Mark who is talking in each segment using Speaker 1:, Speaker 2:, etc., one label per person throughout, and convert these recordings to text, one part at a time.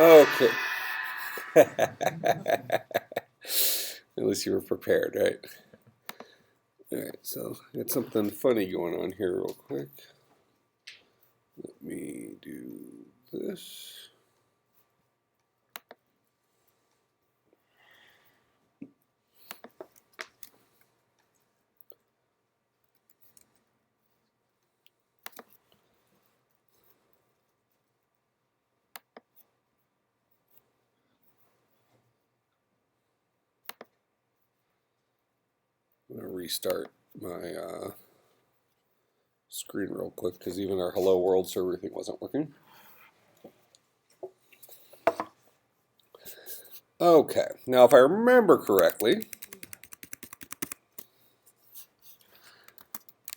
Speaker 1: Okay. At least you were prepared, right? All right, so got something funny going on here real quick. Let me do this. I'm going to restart my screen real quick because even our hello world server thing wasn't working. Okay, now if I remember correctly,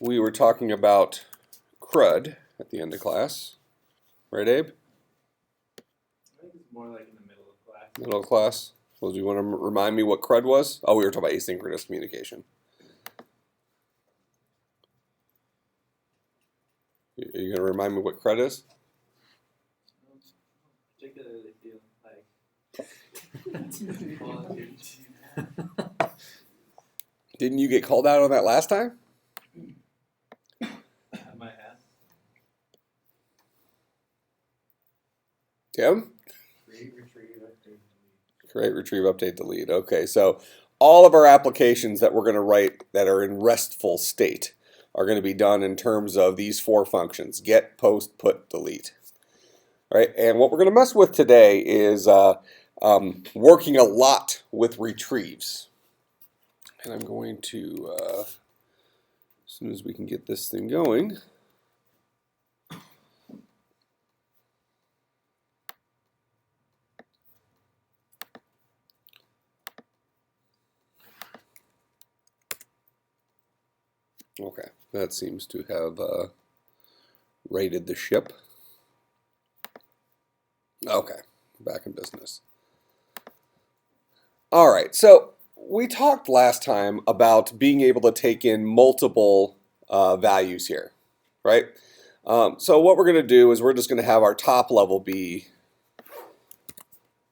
Speaker 1: we were talking about CRUD at the end of class, right, Abe?
Speaker 2: I think it's more like in the middle of class.
Speaker 1: Middle of class. So do you want to remind me what CRUD was? Oh, we were talking about asynchronous communication. Are you going to remind me what CRUD is?
Speaker 2: Particularly feel like
Speaker 1: Didn't you get called out on that last time?
Speaker 2: I might have.
Speaker 1: Tim?
Speaker 2: Create, retrieve, update, delete.
Speaker 1: Create, retrieve, update, delete. Okay, so all of our applications that we're going to write that are in RESTful state are going to be done in terms of these four functions: get, post, put, delete. All right, and what we're going to mess with today is working a lot with retrieves. And I'm going to, as soon as we can get this thing going, okay, that seems to have righted the ship. Okay, back in business. All right, so we talked last time about being able to take in multiple values here, right? So what we're going to do is we're just going to have our top level be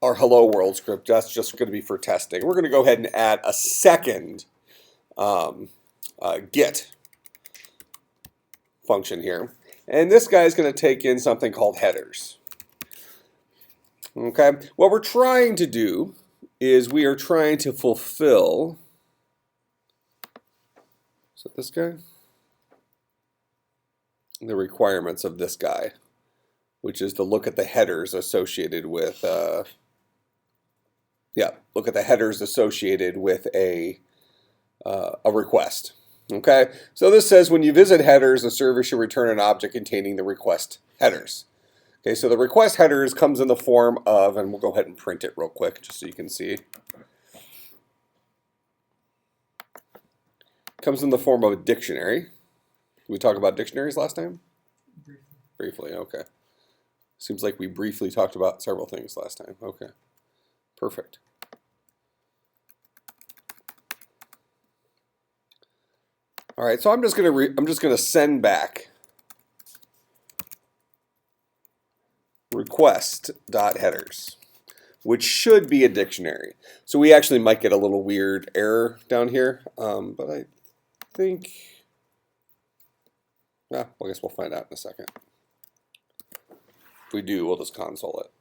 Speaker 1: our hello world script. That's just going to be for testing. We're going to go ahead and add a second get function here. And this guy is going to take in something called headers. Okay, what we're trying to do is we are trying to fulfill, is it this guy? The requirements of this guy, which is to look at the headers associated with, look at the headers associated with a request. Okay, so this says when you visit headers, the server should return an object containing the request headers. Okay, so the request headers comes in the form of, and we'll go ahead and print it real quick just so you can see. Comes in the form of a dictionary. Did we talk about dictionaries last time? Briefly, okay. Seems like we briefly talked about several things last time. Okay, perfect. All right, so I'm just gonna send back request.headers, which should be a dictionary. So we actually might get a little weird error down here, but I think, well, I guess we'll find out in a second. If we do, we'll just console it.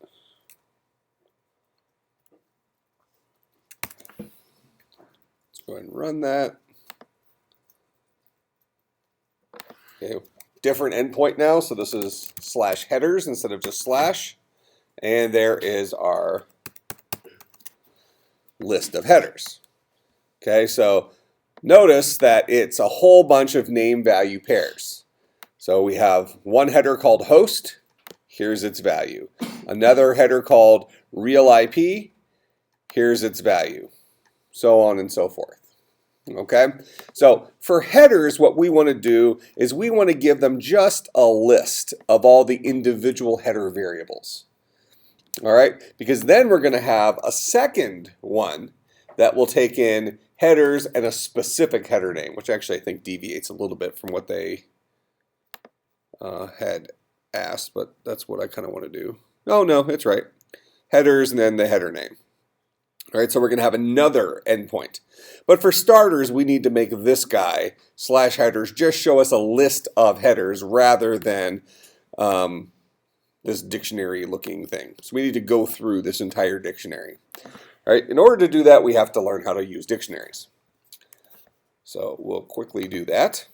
Speaker 1: Let's go ahead and run that. Okay, different endpoint now, so this is /headers instead of just /. And there is our list of headers. Okay, so notice that it's a whole bunch of name value pairs. So we have one header called host, here's its value. Another header called real IP, here's its value. So on and so forth. Okay, so for headers, what we want to do is we want to give them just a list of all the individual header variables. All right, because then we're going to have a second one that will take in headers and a specific header name, which actually I think deviates a little bit from what they had asked, but that's what I kind of want to do. Oh no, it's right. headers, and then the header name. All right, so we're going to have another endpoint. But for starters, we need to make this guy, /headers, just show us a list of headers rather than this dictionary looking thing. So we need to go through this entire dictionary. All right, in order to do that, we have to learn how to use dictionaries. So we'll quickly do that.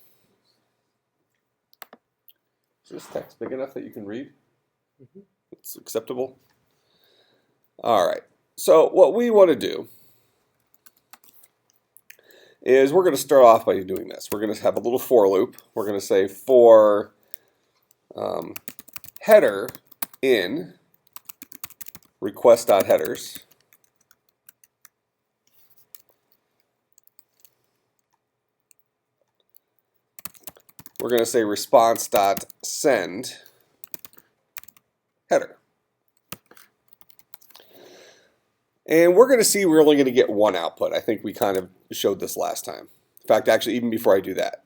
Speaker 1: Is this text big enough that you can read? It's acceptable. All right, so what we want to do is we're going to start off by doing this. We're going to have a little for loop. We're going to say for header in request.headers. We're going to say response.send header. And we're going to see we're only going to get one output. I think we kind of showed this last time. In fact, actually, even before I do that,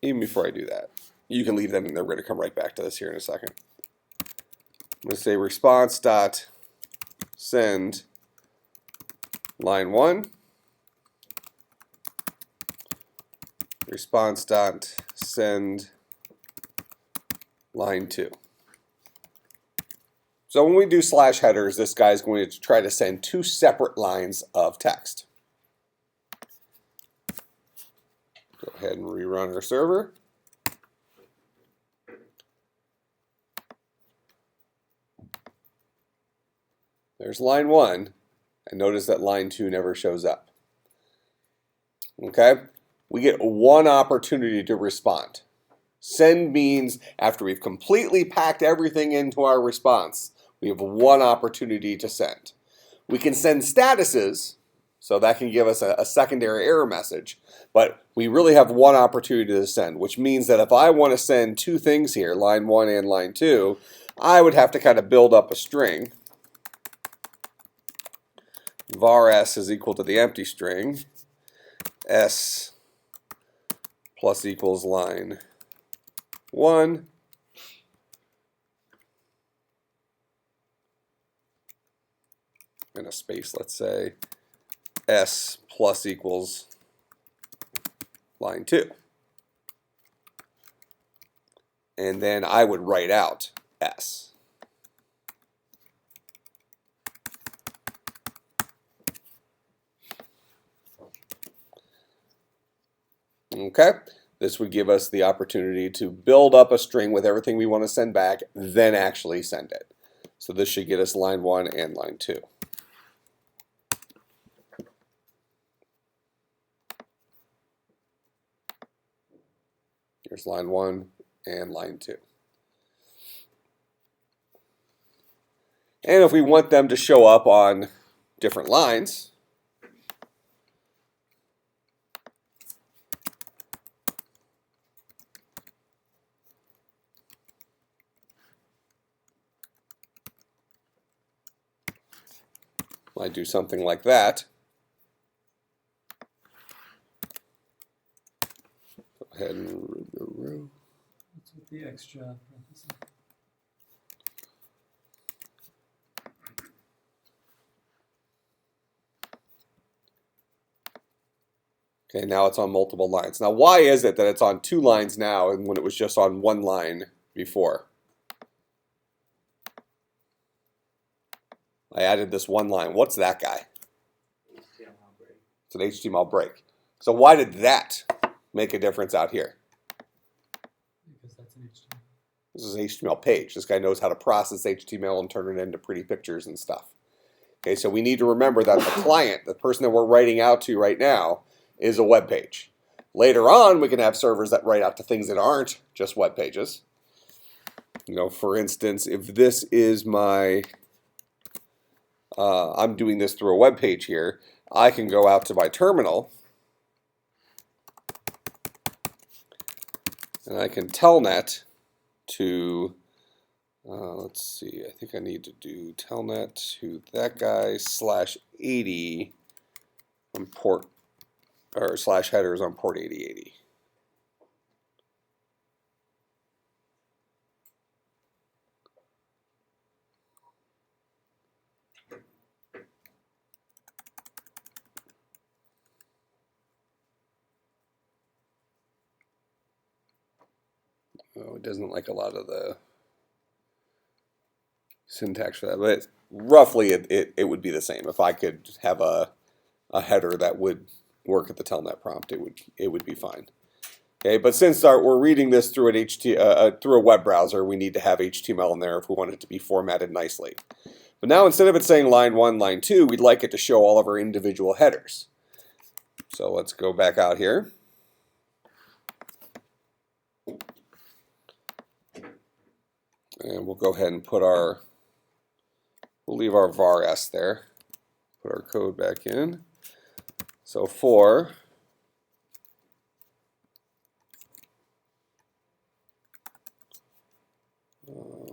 Speaker 1: you can leave them and they're going to come right back to this here in a second. I'm going to say response.send line 1, response.send line 2. So when we do /headers, this guy is going to try to send two separate lines of text. Go ahead and rerun our server. There's line 1, and notice that line 2 never shows up. Okay? We get one opportunity to respond. Send means after we've completely packed everything into our response, we have one opportunity to send. We can send statuses, so that can give us a secondary error message, but we really have one opportunity to send, which means that if I want to send two things here, line 1 and line 2, I would have to kind of build up a string. Var s is equal to the empty string, s plus equals line 1, and a space, let's say, s plus equals line 2. And then I would write out s. Okay, this would give us the opportunity to build up a string with everything we want to send back, then actually send it. So this should get us line 1 and line 2. Here's line 1 and line 2. And if we want them to show up on different lines, I do something like that. Go ahead and
Speaker 2: What's with the extra parenthesis?
Speaker 1: Okay, now it's on multiple lines. Now, why is it that it's on 2 lines now and when it was just on 1 line before? I added this 1 line. What's that guy?
Speaker 2: HTML break.
Speaker 1: It's an HTML break. So why did that make a difference out here?
Speaker 2: Because that's an HTML.
Speaker 1: This is an HTML page. This guy knows how to process HTML and turn it into pretty pictures and stuff. Okay, so we need to remember that the client, the person that we're writing out to right now, is a web page. Later on, we can have servers that write out to things that aren't just web pages. You know, for instance, if this is my, I'm doing this through a web page here, I can go out to my terminal and I can telnet to, let's see, I think I need to do telnet to that guy /80 on port, or /headers on port 8080. it doesn't like a lot of the syntax for that, but roughly it would be the same. If I could have a header that would work at the telnet prompt, it would be fine. Okay, but since we're reading this through through a web browser, we need to have HTML in there if we want it to be formatted nicely. But now instead of it saying line 1, line 2, we'd like it to show all of our individual headers. So let's go back out here. And we'll go ahead and put we'll leave our var s there. Put our code back in. So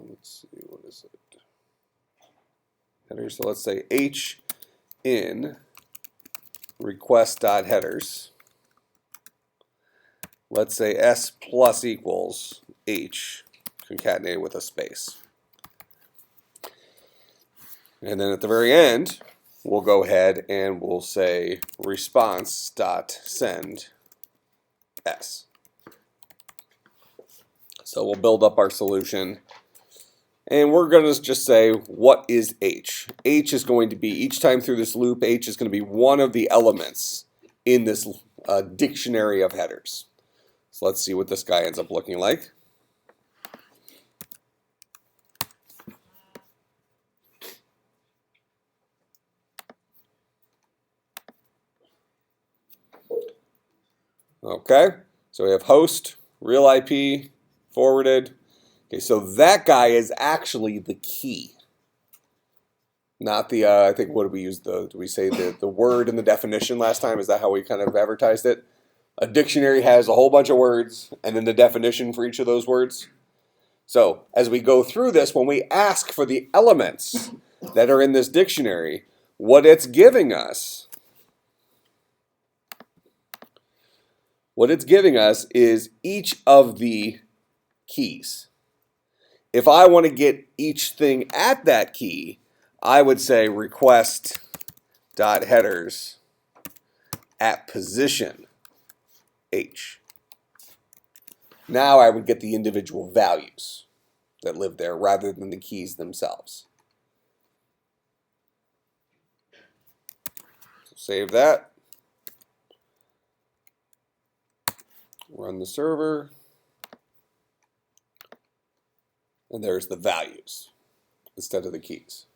Speaker 1: let's see, what is it? Header. So let's say h in request.headers. Let's say s plus equals h concatenated with a space. And then at the very end, we'll go ahead and we'll say response.send s. So we'll build up our solution. And we're going to just say, what is h? H is going to be, each time through this loop, h is going to be one of the elements in this dictionary of headers. So let's see what this guy ends up looking like. Okay, so we have host, real IP, forwarded. Okay, so that guy is actually the key. Not the, I think, what did we use? Did we say the word in the definition last time? Is that how we kind of advertised it? A dictionary has a whole bunch of words and then the definition for each of those words. So as we go through this, when we ask for the elements that are in this dictionary, what it's giving us is each of the keys. If I want to get each thing at that key, I would say request.headers at position h. Now I would get the individual values that live there rather than the keys themselves. So save that. Run the server. And there's the values instead of the keys.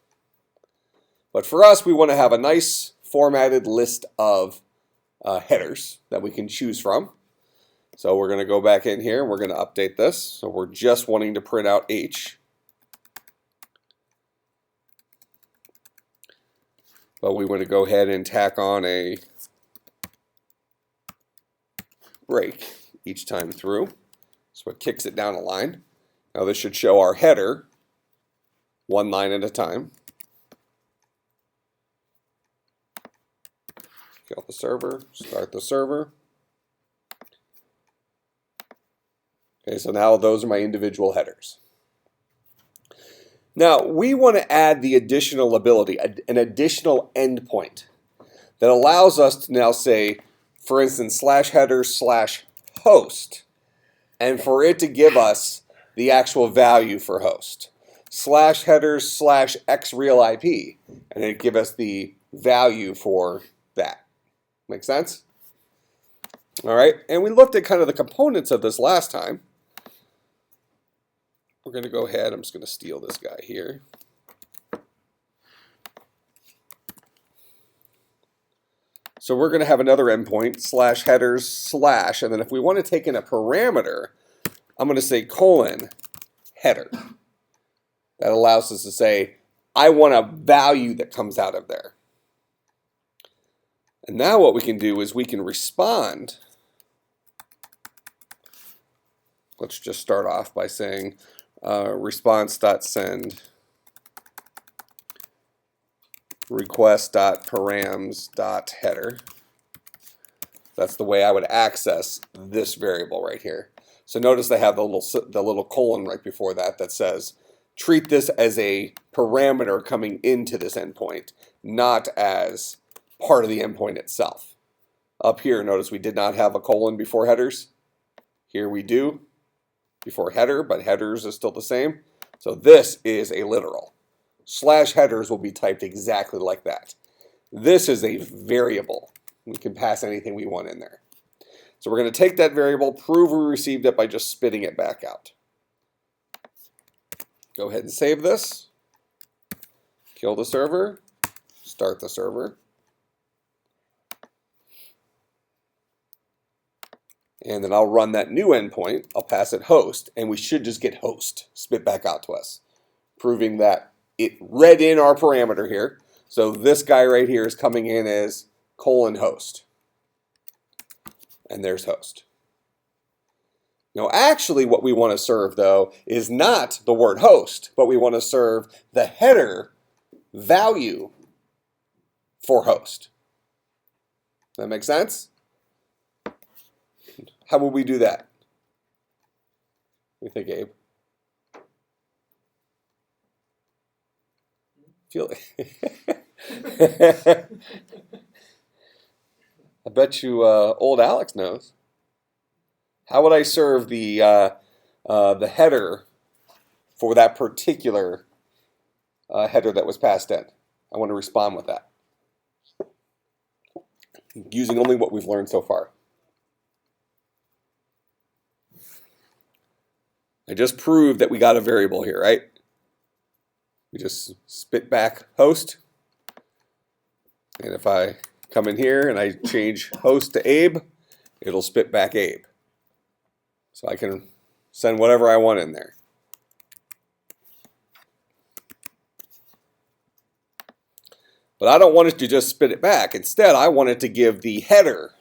Speaker 1: But for us, we want to have a nice formatted list of headers that we can choose from. So we're going to go back in here and we're going to update this. So we're just wanting to print out h. But we want to go ahead and tack on a break each time through. So it kicks it down a line. Now this should show our header one line at a time. Kill the server, start the server. Okay, so now those are my individual headers. Now we want to add the additional ability, an additional endpoint that allows us to now say, for instance, /headers/host, and for it to give us the actual value for host. /headers/xRealIP, and it give us the value for that. Make sense? All right, and we looked at kind of the components of this last time. We're going to go ahead, I'm just going to steal this guy here. So we're going to have another endpoint, /headers/, and then if we want to take in a parameter, I'm going to say :header. That allows us to say, I want a value that comes out of there. And now what we can do is we can respond. Let's just start off by saying response.send request.params.header. That's the way I would access this variable right here. So notice they have the little colon right before that that says, treat this as a parameter coming into this endpoint, not as part of the endpoint itself. Up here, notice we did not have a colon before headers. Here we do. before header, but headers is still the same. So this is a literal. Slash headers will be typed exactly like that. This is a variable. We can pass anything we want in there. So we're going to take that variable, prove we received it by just spitting it back out. Go ahead and save this. Kill the server. Start the server. And then I'll run that new endpoint. I'll pass it host, and we should just get host spit back out to us, proving that it read in our parameter here. So this guy right here is coming in as :host. And there's host. Now, actually, what we want to serve, though, is not the word host, but we want to serve the header value for host. That make sense? How would we do that? What do you think, Abe? Feel it. I bet you old Alex knows. How would I serve the header for that particular header that was passed in? I want to respond with that, using only what we've learned so far. I just proved that we got a variable here, right? We just spit back host. And if I come in here and I change host to Abe, it'll spit back Abe. So I can send whatever I want in there. But I don't want it to just spit it back. Instead, I want it to give the header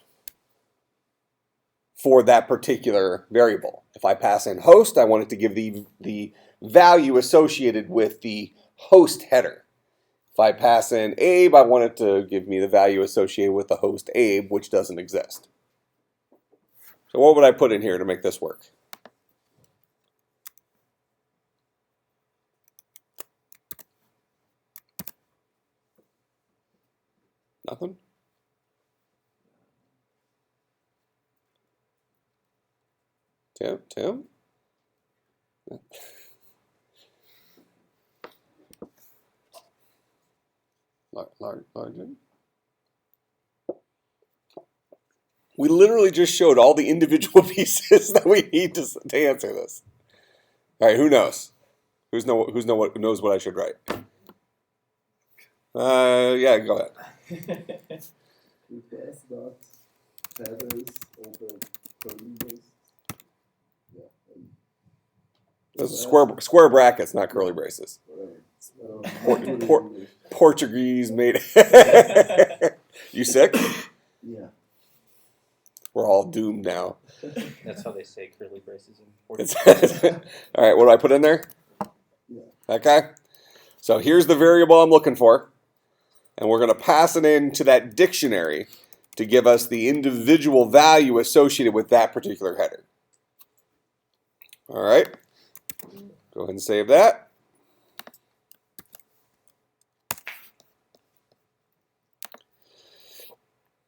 Speaker 1: for that particular variable. If I pass in host, I want it to give the value associated with the host header. If I pass in Abe, I want it to give me the value associated with the host Abe, which doesn't exist. So what would I put in here to make this work? Nothing? Tim? Margin? We literally just showed all the individual pieces that we need to answer this. All right, who knows? Who knows what I should write? Yeah, go ahead.
Speaker 3: Request dot headers over curly braces. Yeah.
Speaker 1: Those are square brackets, not curly braces. Portuguese made. You sick?
Speaker 3: Yeah.
Speaker 1: We're all doomed now.
Speaker 2: That's how they say curly braces in Portuguese.
Speaker 1: All right, what do I put in there?
Speaker 3: Yeah.
Speaker 1: Okay. So here's the variable I'm looking for. And we're going to pass it into that dictionary to give us the individual value associated with that particular header. All right. Go ahead and save that.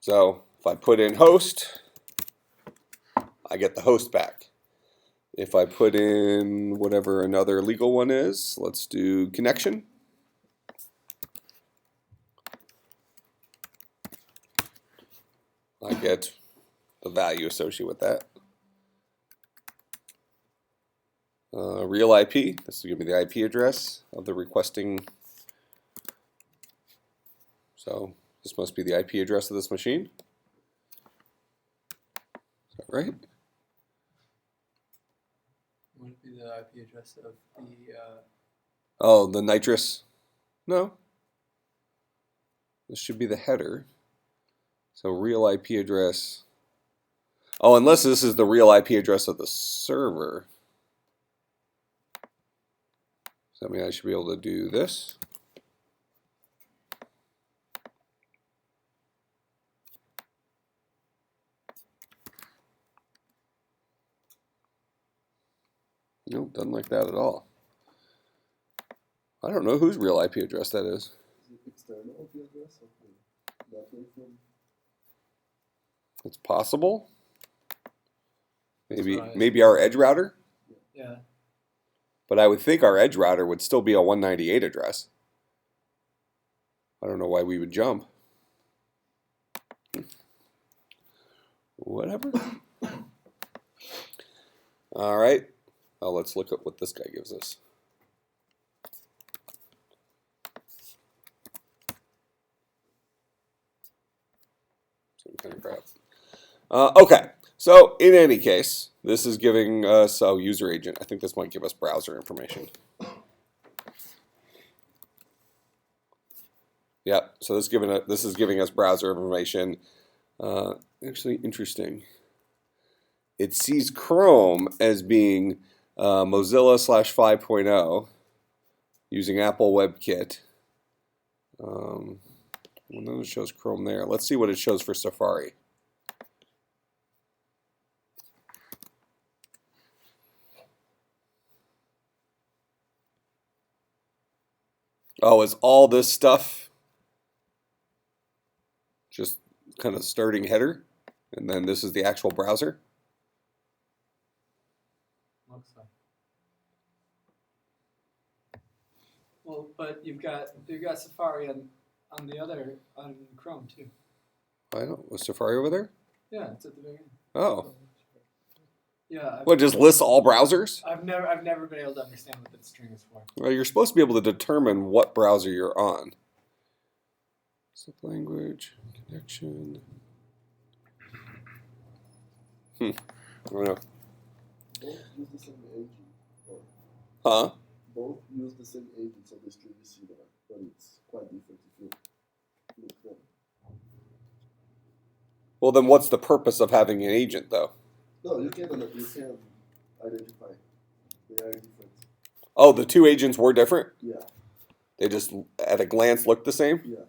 Speaker 1: So if I put in host, I get the host back. If I put in whatever another legal one is, let's do connection. I get the value associated with that. Real IP, this will give me the IP address of the requesting. So this must be the IP address of this machine. Is that right?
Speaker 4: Would it be the IP address of the...
Speaker 1: Oh, the nitrous? No. This should be the header. So real IP address. Oh, unless this is the real IP address of the server. Does that mean I should be able to do this? Nope, doesn't like that at all. I don't know whose real IP address that is.
Speaker 3: Is it external IP address of the network from?
Speaker 1: It's possible. Maybe our edge router.
Speaker 4: Yeah.
Speaker 1: But I would think our edge router would still be a 198 address. I don't know why we would jump. Whatever. All right. Well, let's look at what this guy gives us. Same kind of crap. Okay. So in any case, this is giving us user agent. I think this might give us browser information. Yep. So this is giving us browser information. Actually, interesting. It sees Chrome as being Mozilla /5.0 using Apple WebKit. Well, then it shows Chrome there. Let's see what it shows for Safari. Oh, is all this stuff just kind of starting header? And then this is the actual browser?
Speaker 4: Looks like. Well, but you've got Safari on the other on Chrome too.
Speaker 1: I don't. Was Safari over there?
Speaker 4: Yeah, it's at the very end.
Speaker 1: Oh.
Speaker 4: Yeah.
Speaker 1: Well, it just lists all browsers?
Speaker 4: I've never been able to understand what that string is for.
Speaker 1: Well, you're supposed to be able to determine what browser you're on. Language, connection. I don't know.
Speaker 3: Both use the same agent. Or
Speaker 1: Huh?
Speaker 3: both use the same agent, so the string is similar, but it's quite different if you look them.
Speaker 1: Well, then what's the purpose of having an agent, though?
Speaker 3: No, you can identify. They are different.
Speaker 1: Oh, the two agents were different?
Speaker 3: Yeah.
Speaker 1: They just, at a glance, looked the same?
Speaker 3: Yeah.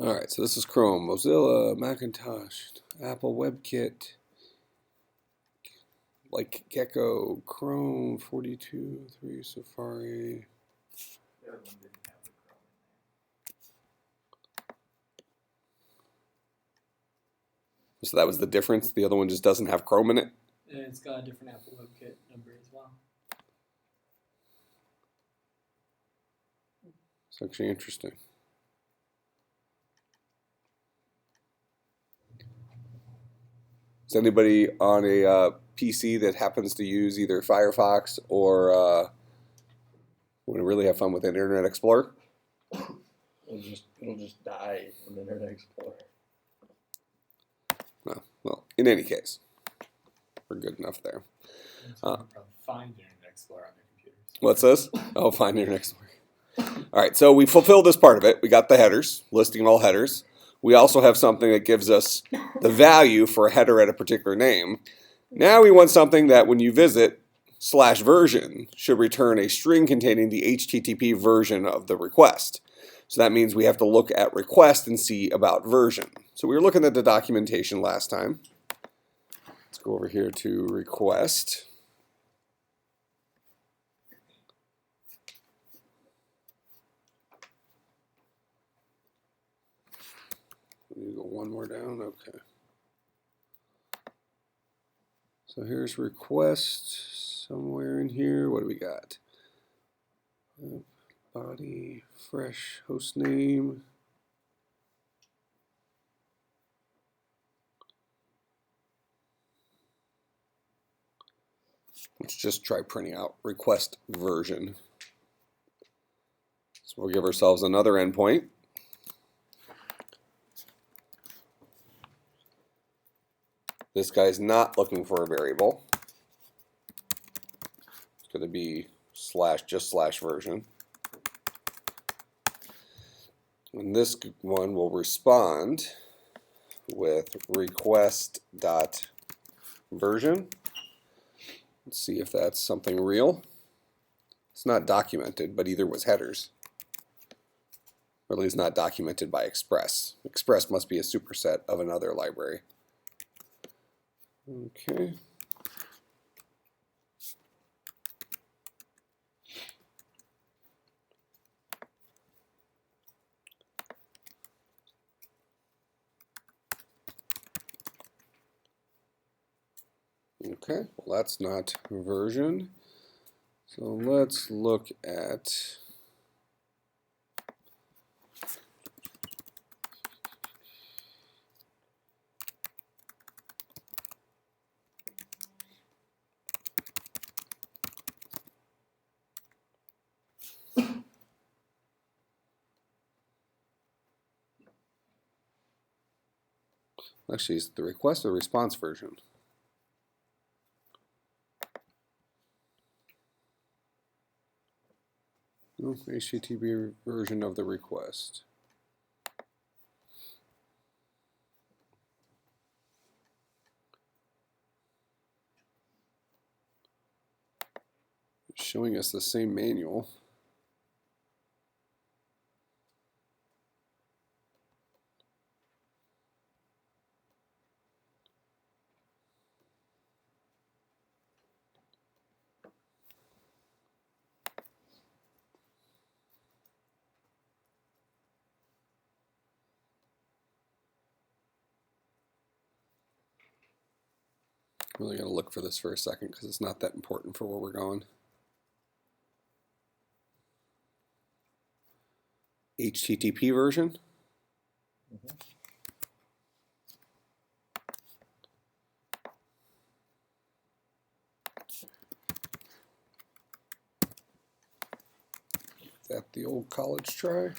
Speaker 1: All right, so this is Chrome, Mozilla, Macintosh, Apple WebKit, like Gecko, Chrome, 42.3, Safari.
Speaker 2: The other one didn't have the Chrome in
Speaker 1: So that was the difference? The other one just doesn't have Chrome in it?
Speaker 4: And it's got a different Apple WebKit number as well.
Speaker 1: It's actually interesting. Is anybody on a PC that happens to use either Firefox or want to really have fun with Internet Explorer?
Speaker 5: It'll just die in Internet Explorer.
Speaker 1: No. Well, in any case, we're good enough there.
Speaker 4: So you can probably find Internet Explorer on their computers.
Speaker 1: What's this? Oh, find Internet Explorer. All right, so we fulfilled this part of it. We got the headers, listing all headers. We also have something that gives us the value for a header at a particular name. Now we want something that when you visit /version should return a string containing the HTTP version of the request. So that means we have to look at request and see about version. So we were looking at the documentation last time. Let's go over here to request. You go one more down, okay. So here's request somewhere in here. What do we got? Body, fresh, host name. Let's just try printing out request version. So we'll give ourselves another endpoint. This guy's not looking for a variable. It's going to be /version. And this one will respond with request.version. Let's see if that's something real. It's not documented, but either was headers. Or at least not documented by Express. Express must be a superset of another library. Okay. Okay, well that's not version. So let's look at actually it's the request or response version. Oh, HTTP version of the request. It's showing us the same manual. Really got to look for this for a second because it's not that important for where we're going. HTTP version. Is that the old college try?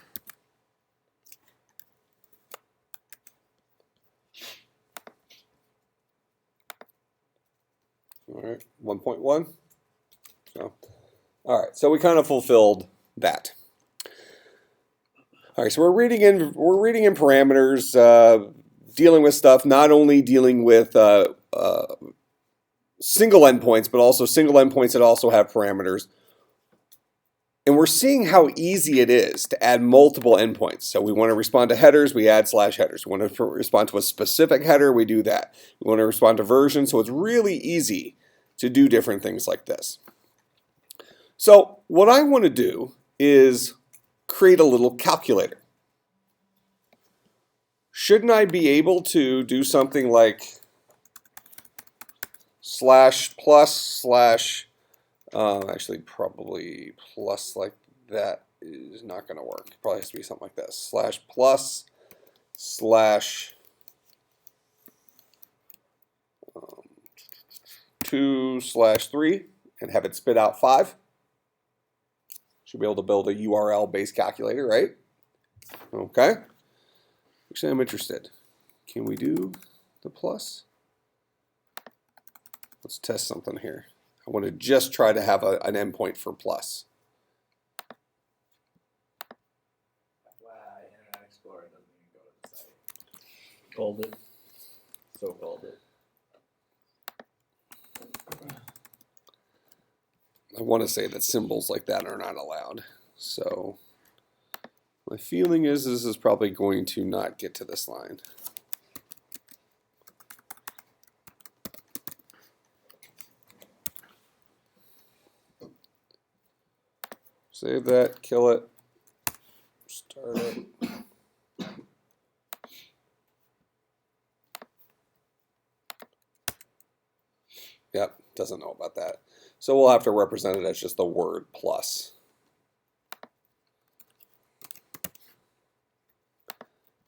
Speaker 1: All right, 1.1. So, all right, so we kind of fulfilled that. All right, so we're reading in parameters, dealing with stuff, not only dealing with single endpoints, but also single endpoints that also have parameters. And we're seeing how easy it is to add multiple endpoints. So we want to respond to headers, we add /headers. We want to respond to a specific header, we do that. We want to respond to versions, so it's really easy to do different things like this. So what I want to do is create a little calculator. Shouldn't I be able to do something like /plus/ actually probably plus like that is not going to work. Probably has to be something like this. /plus/ 2/3 and have it spit out 5. Should be able to build a URL based calculator, right? Okay. Actually, I'm interested. Can we do the plus? Let's test something here. I want to just try to have an endpoint for plus.
Speaker 2: Wow, Internet Explorer doesn't even go to the site.
Speaker 5: Called it. So called it.
Speaker 1: I want to say that symbols like that are not allowed. So my feeling is this is probably going to not get to this line. Save that, kill it, start it. Yep, doesn't know about that. So we'll have to represent it as just the word plus.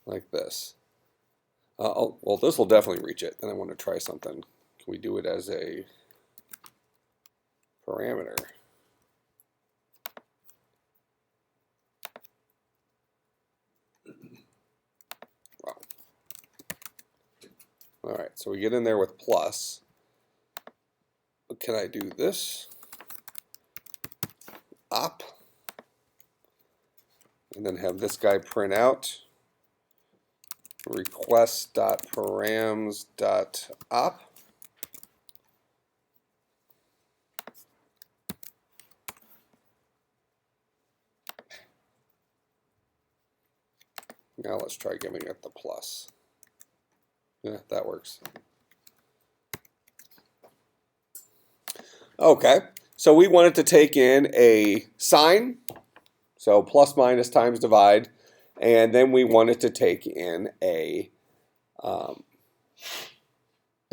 Speaker 1: Like this. Well, this will definitely reach it. And I want to try something. Can we do it as a parameter? Wow. All right, so we get in there with plus. Can I do this? Op. And then have this guy print out request.params.op. Now let's try giving it the plus. Yeah, that works. Okay, so we wanted to take in a sign, so plus minus times divide, and then we wanted to take in a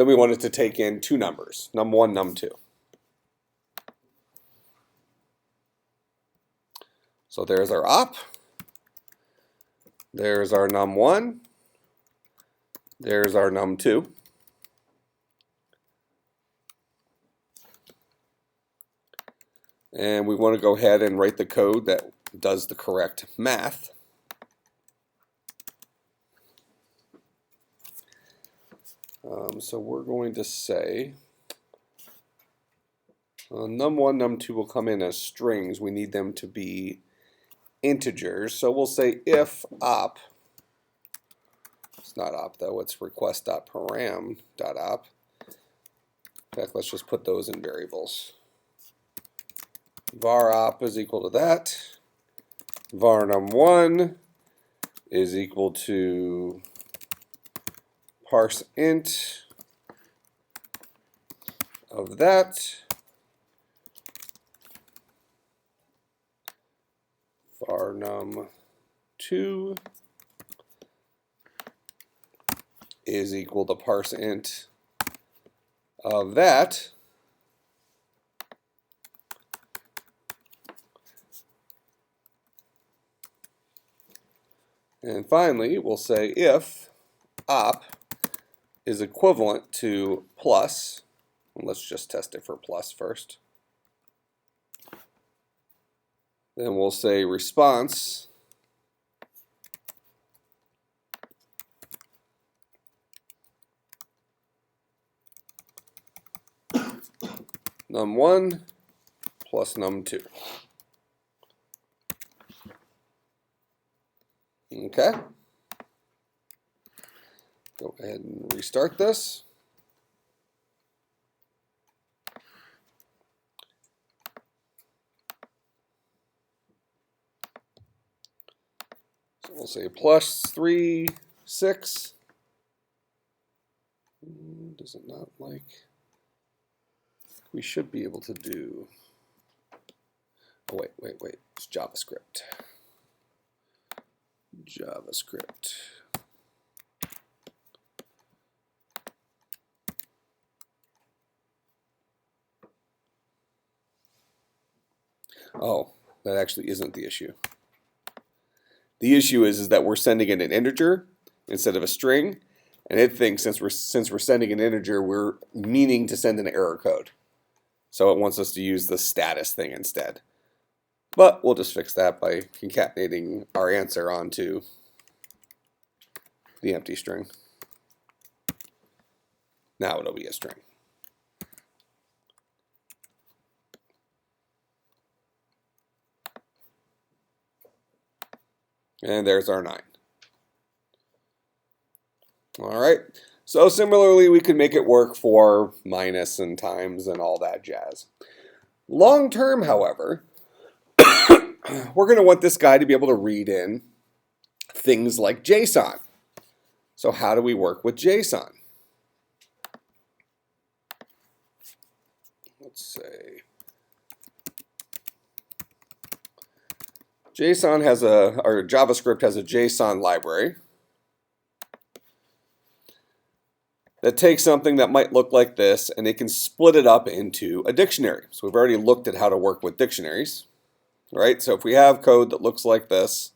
Speaker 1: then we want it to take in two numbers, num1, num2. So there's our op. There's our num1. There's our num2. And we want to go ahead and write the code that does the correct math. So we're going to say num1, num2 will come in as strings. We need them to be integers. So we'll say if op, it's not op though, it's request.param.op. In fact, let's just put those in variables. Var op is equal to that. Var num1 is equal to parse int of that. Var num2 is equal to parse int of that. And finally, we'll say if op is equivalent to plus, and let's just test it for plus first. Then we'll say response num1 plus num2. Okay. Go ahead and restart this. So we'll say plus 3, 6. Does it not like? We should be able to do. Oh, wait. It's JavaScript. JavaScript. Oh, that actually isn't the issue. The issue is that we're sending in an integer instead of a string, and it thinks since we're sending an integer, we're meaning to send an error code. So it wants us to use the status thing instead. But we'll just fix that by concatenating our answer onto the empty string. Now it'll be a string. And there's our 9. All right. So similarly, we could make it work for minus and times and all that jazz. Long term, however, we're going to want this guy to be able to read in things like JSON. So how do we work with JSON? Let's say JSON has or JavaScript has a JSON library that takes something that might look like this and it can split it up into a dictionary. So we've already looked at how to work with dictionaries, right? So if we have code that looks like this,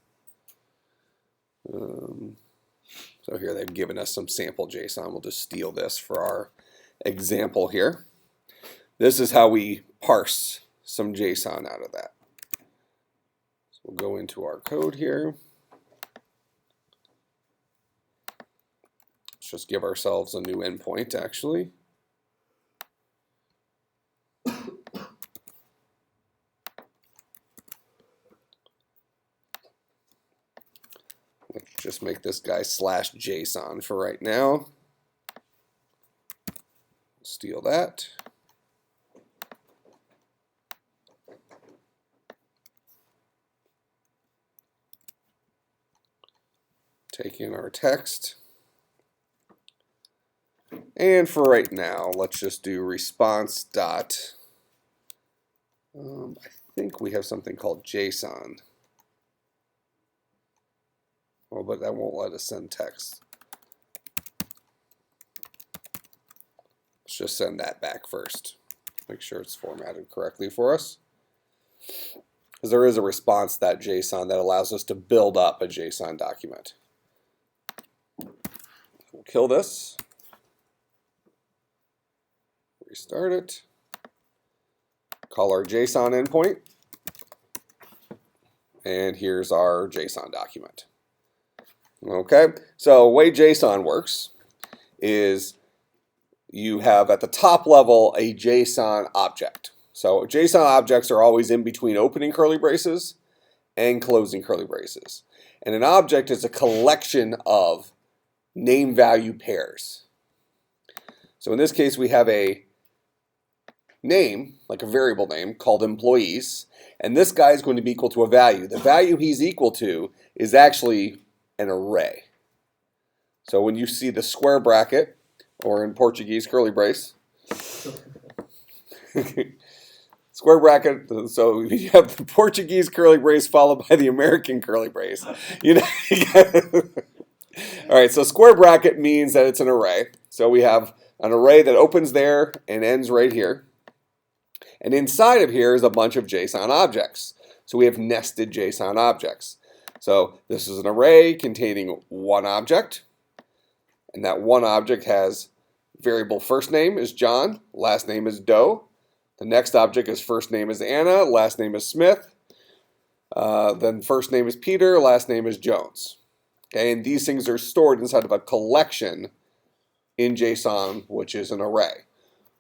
Speaker 1: so here they've given us some sample JSON. We'll just steal this for our example here. This is how we parse some JSON out of that. So we'll go into our code here. Let's just give ourselves a new endpoint, actually. Let's just make this guy /JSON for right now. Steal that. Take in our text. And for right now, let's just do response dot. I think we have something called JSON. Oh, but that won't let us send text. Let's just send that back first. Make sure it's formatted correctly for us. Because there is a response.json that allows us to build up a JSON document. We'll kill this. Restart it. Call our JSON endpoint. And here's our JSON document. Okay, so the way JSON works is you have at the top level a JSON object. So JSON objects are always in between opening curly braces and closing curly braces. And an object is a collection of name value pairs. So in this case we have a name, like a variable name, called employees, and this guy is going to be equal to a value. The value he's equal to is actually an array. So when you see the square bracket, or in Portuguese, curly brace, square bracket, so you have the Portuguese curly brace followed by the American curly brace. You know, all right, so square bracket means that it's an array. So we have an array that opens there and ends right here. And inside of here is a bunch of JSON objects. So we have nested JSON objects. So this is an array containing one object. And that one object has variable first name is John, last name is Doe. The next object is first name is Anna, last name is Smith. Then first name is Peter, last name is Jones. Okay, and these things are stored inside of a collection in JSON, which is an array,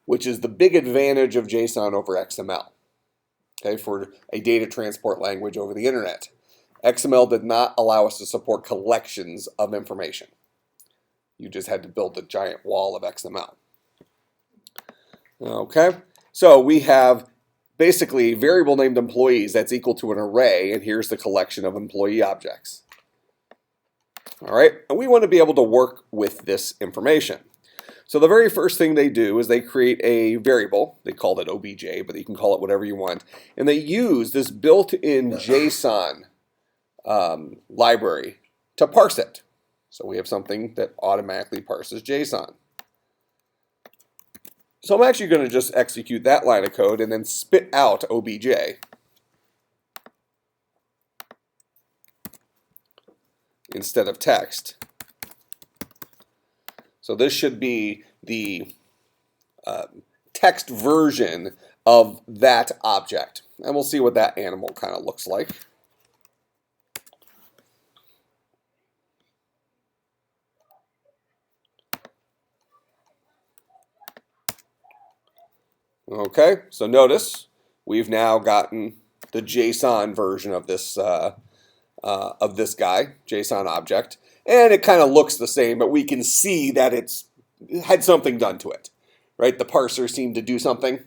Speaker 1: which is the big advantage of JSON over XML, okay, for a data transport language over the internet. XML did not allow us to support collections of information. You just had to build a giant wall of XML. Okay, so we have basically variable named employees that's equal to an array, and here's the collection of employee objects. All right, and we want to be able to work with this information. So the very first thing they do is they create a variable. They call it OBJ, but you can call it whatever you want. And they use this built-in JSON library to parse it. So we have something that automatically parses JSON. So I'm actually going to just execute that line of code and then spit out OBJ. Instead of text. So this should be the text version of that object. And we'll see what that animal kind of looks like. Okay, so notice we've now gotten the JSON version of this guy, JSON object. And it kind of looks the same, but we can see that it had something done to it, right? The parser seemed to do something,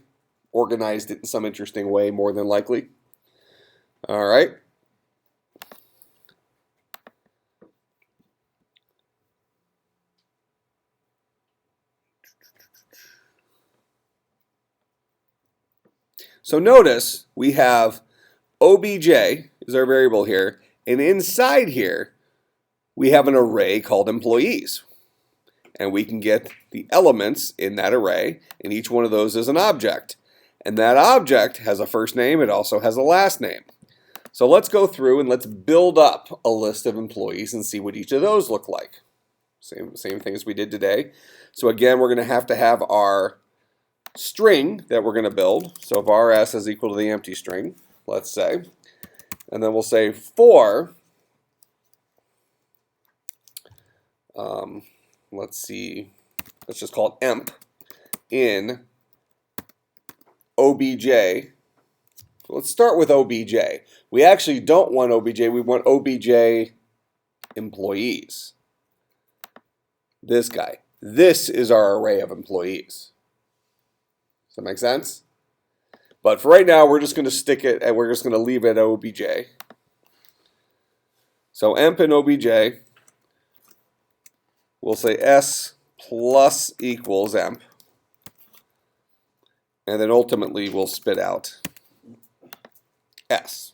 Speaker 1: organized it in some interesting way, more than likely. All right. So notice we have OBJ is our variable here, and inside here, we have an array called employees. And we can get the elements in that array, and each one of those is an object. And that object has a first name, it also has a last name. So let's go through and let's build up a list of employees and see what each of those look like. Same thing as we did today. So again, we're going to have our string that we're going to build. So var s is equal to the empty string, let's say. And then we'll say for let's see, let's just call it emp in obj. Let's start with obj. We actually don't want obj, we want obj employees. This guy. This is our array of employees. Does that make sense? But for right now, we're just going to stick it, and we're just going to leave it at obj. So emp in obj, we'll say s plus equals emp. And then ultimately we'll spit out s.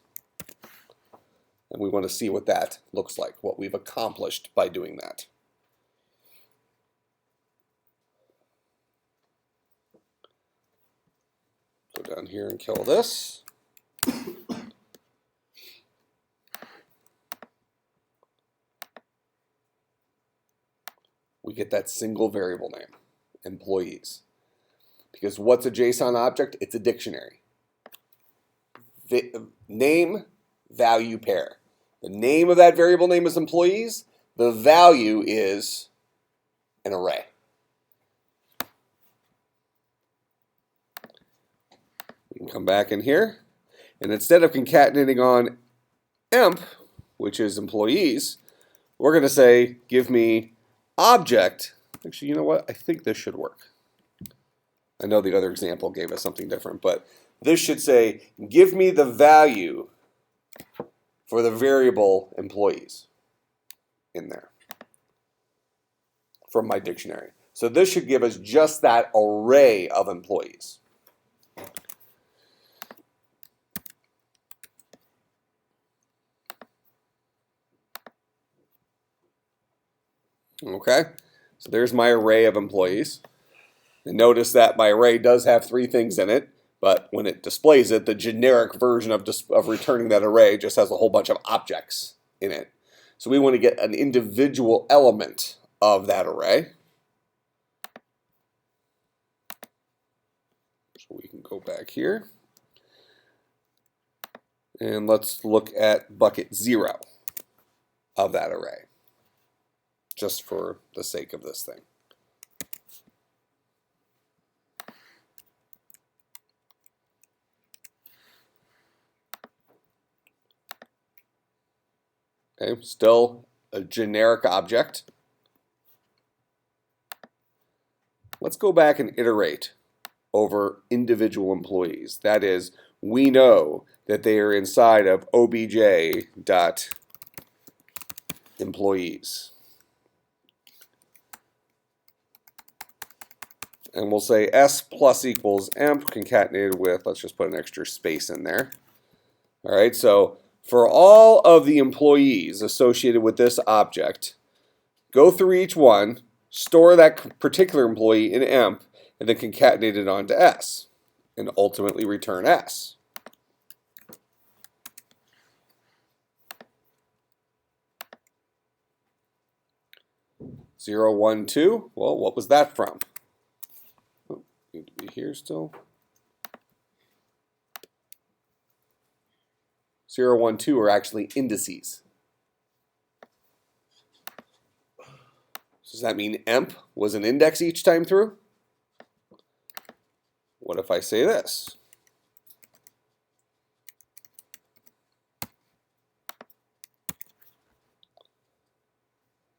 Speaker 1: And we want to see what that looks like, what we've accomplished by doing that. down here and kill this. We get that single variable name, employees. Because what's a JSON object? It's a dictionary. Name, value pair. The name of that variable name is employees. The value is an array. We can come back in here, and instead of concatenating on emp, which is employees, we're going to say, give me object. Actually, you know what? I think this should work. I know the other example gave us something different, but this should say, give me the value for the variable employees in there from my dictionary. So this should give us just that array of employees. Okay, so there's my array of employees. And notice that my array does have 3 things in it, but when it displays it, the generic version of returning that array just has a whole bunch of objects in it. So we want to get an individual element of that array. So we can go back here. And let's look at bucket 0 of that array, just for the sake of this thing. Okay, still a generic object. Let's go back and iterate over individual employees. That is, we know that they are inside of obj.employees. And we'll say s plus equals emp concatenated with, let's just put an extra space in there. All right, so for all of the employees associated with this object, go through each one, store that particular employee in emp, and then concatenate it onto s, and ultimately return s. Zero, 1, 2. Well, what was that from? Oh, need to be here still. 0, 1, 2 are actually indices. Does that mean emp was an index each time through? What if I say this?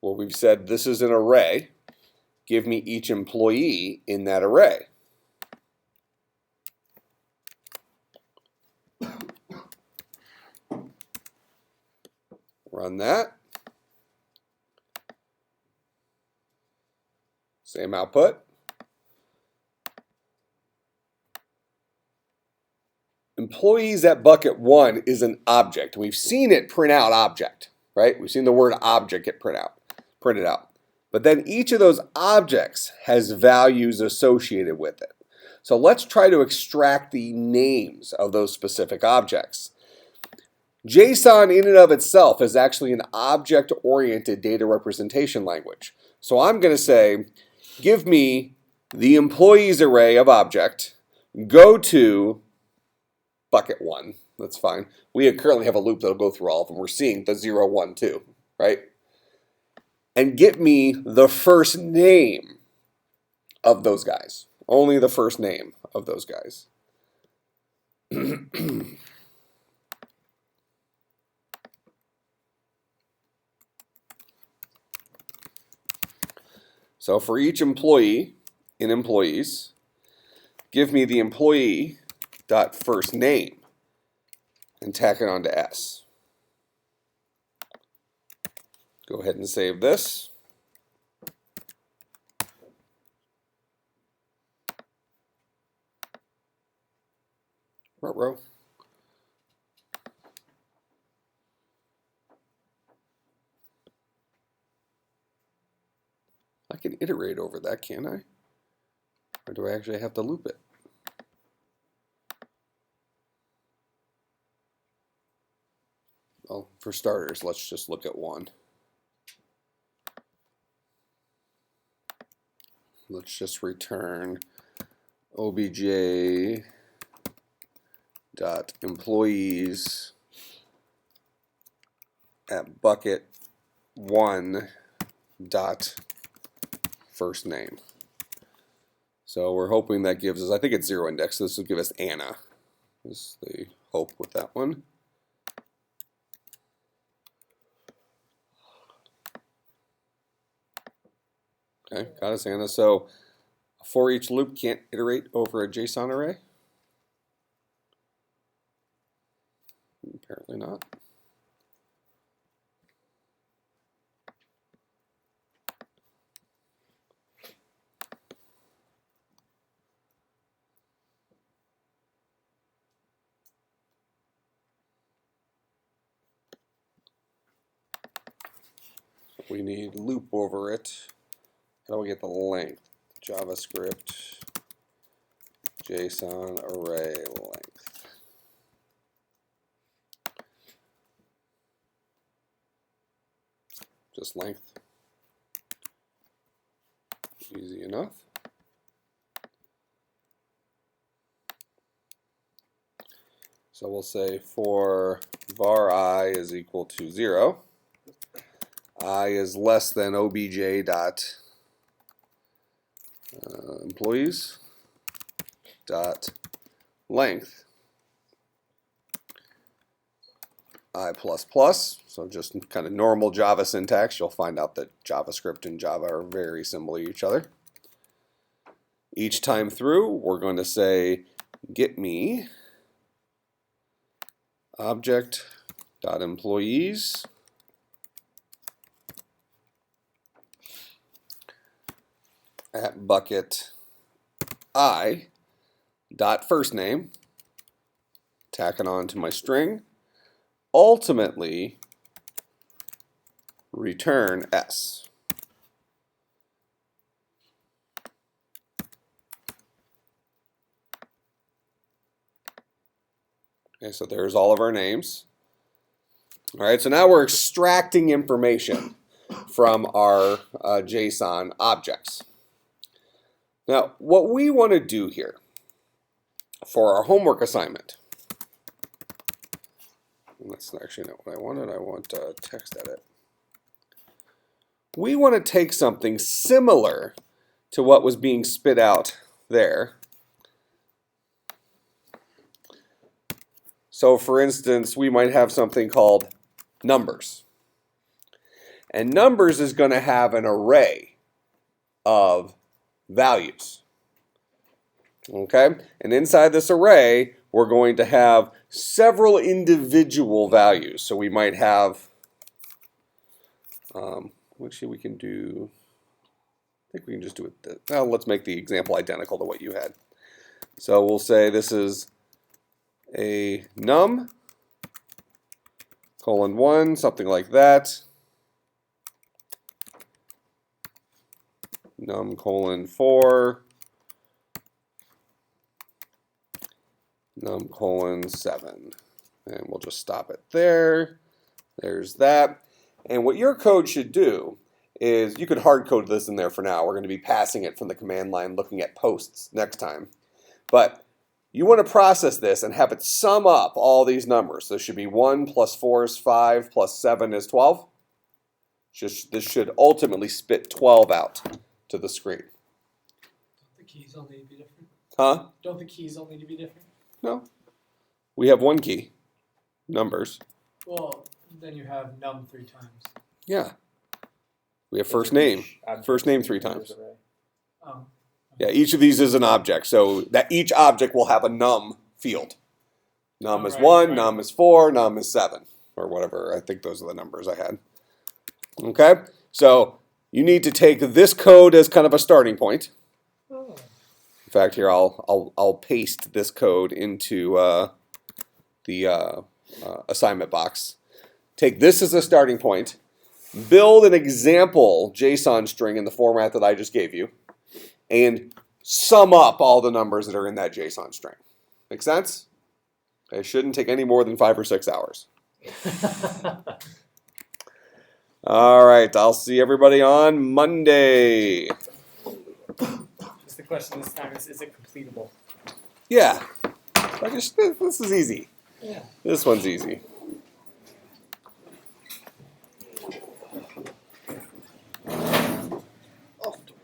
Speaker 1: Well, we've said this is an array. Give me each employee in that array. Run that. Same output. Employees at bucket 1 is an object. We've seen it print out object, right? We've seen the word object get printed out. But then each of those objects has values associated with it. So let's try to extract the names of those specific objects. JSON in and of itself is actually an object-oriented data representation language. So I'm going to say, give me the employees array of object, go to bucket 1. That's fine. We currently have a loop that'll go through all of them. We're seeing the 0, 1, 2, right? And get me the first name of those guys. Only the first name of those guys. So for each employee in employees, give me the employee dot first name and tack it onto S. Go ahead and save this. Ruh-roh. I can iterate over that, can't I? Or do I actually have to loop it? Well, for starters, let's just look at one. Let's just return obj dot employees at bucket one dot first name. So we're hoping that gives us, I think it's 0 index, so this will give us Anna. Is the hope with that one. Okay, got us Anna. So a for each loop can't iterate over a JSON array? Apparently not. We need loop over it. How do we get the length? JavaScript JSON array length. Just length. Easy enough. So we'll say for var I is equal to 0. I is less than obj dot employees dot length I plus plus. So just kind of normal Java syntax. You'll find out that JavaScript and Java are very similar to each other. Each time through, we're going to say get me object dot employees at bucket I dot first name, tacking on to my string, ultimately return S. Okay, so there's all of our names. All right, so now we're extracting information from our JSON objects. Now, what we want to do here for our homework assignment, and that's actually not what I wanted. I want text edit. We want to take something similar to what was being spit out there. So for instance, we might have something called numbers. And numbers is going to have an array of values. Okay? And inside this array, we're going to have several individual values. So we might have, actually we can do, I think we can just do it, well, let's make the example identical to what you had. So we'll say this is a num, colon 1, something like that. Num colon 4, num colon 7. And we'll just stop it there. There's that. And what your code should do is, you could hard code this in there for now. We're going to be passing it from the command line, looking at posts next time. But you want to process this and have it sum up all these numbers. So this should be 1 plus 4 is 5 plus 7 is 12. This should ultimately spit 12 out to the screen.
Speaker 4: Don't the keys all need to be different?
Speaker 1: Huh?
Speaker 4: Don't the keys all need to be different?
Speaker 1: No. We have one key, numbers.
Speaker 4: Well, then you have num 3 times.
Speaker 1: Yeah. We have first name. First name 3 times.
Speaker 4: Oh.
Speaker 1: Yeah, each of these is an object. So that each object will have a num field. Num is 1, num is 4, num is 7. Or whatever. I think those are the numbers I had. Okay? So you need to take this code as kind of a starting point.
Speaker 4: Oh.
Speaker 1: In fact, here I'll paste this code into the assignment box. Take this as a starting point. Build an example JSON string in the format that I just gave you, and sum up all the numbers that are in that JSON string. Make sense? It shouldn't take any more than 5 or 6 hours. All right, I'll see everybody on Monday.
Speaker 6: Just the question this time is it completable?
Speaker 1: Yeah, this is easy.
Speaker 6: Yeah.
Speaker 1: This one's easy.